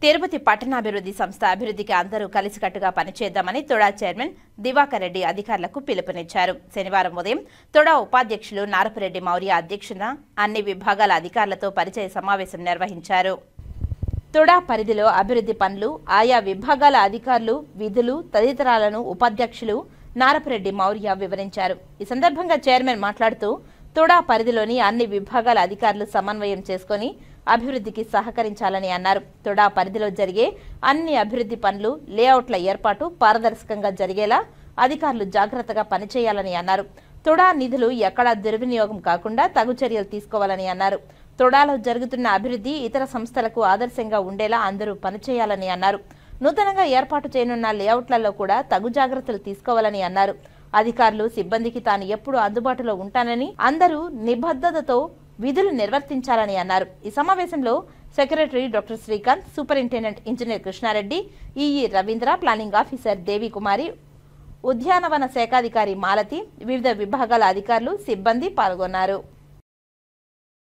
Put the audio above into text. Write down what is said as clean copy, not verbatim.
తిరుపతి పట్టణాభివృద్ధి సంస్థ అభివృద్ధికి అందరూ కలిసికట్టుగా పనిచేద్దామని తొడా చైర్మన్ దివాకర్ రెడ్డి అధికారులకు పిలుపునిచ్చారు. శనివారం ఉదయం తొడా ఉపాధ్యక్షులు నారపురెడ్డి మౌర్య అధ్యక్షతన అన్ని విభాగాల అధికారులతో పరిచయ సమావేశం నిర్వహించారు. తొడా పరిధిలో అభివృద్ధి పనులు, ఆయా విభాగాల అధికారులు, విధులు తదితరాలను ఉపాధ్యక్షులు నారపురెడ్డి మౌర్య వివరించారు. ఈ సందర్భంగా చైర్మన్ మాట్లాడుతూ తొడా పరిధిలోని అన్ని విభాగాల అధికారులు సమన్వయం చేసుకుని అభివృద్ధికి సహకరించాలని అన్నారు. తొడా పరిధిలో జరిగే అన్ని అభివృద్ధి పనులు, లేఅవుట్ల ఏర్పాటు పారదర్శకంగా జరిగేలా అధికారులు జాగ్రత్తగా పనిచేయాలని అన్నారు. తొడా నిధులు ఎక్కడా దుర్వినియోగం కాకుండా తగు చర్యలు తీసుకోవాలని అన్నారు. తొడాలో జరుగుతున్న అభివృద్ధి ఇతర సంస్థలకు ఆదర్శంగా ఉండేలా అందరూ పనిచేయాలని అన్నారు. నూతనంగా ఏర్పాటు చేయనున్న లేఅవుట్లలో కూడా తగు జాగ్రత్తలు తీసుకోవాలని అన్నారు. అధికారులు, సిబ్బందికి తాను ఎప్పుడూ అందుబాటులో ఉంటానని, అందరూ నిబద్ధతతో విధులు నిర్వర్తించాలని అన్నారు. ఈ సమావేశంలో secretary doctor Srikanth, superintendent engineer Krishnareddy, EE Ravindra, planning officer Devikumari, ఉద్యానవన శాఖాధికారి మాలతి, వివిధ విభాగాల అధికారులు, సిబ్బంది పాల్గొన్నారు.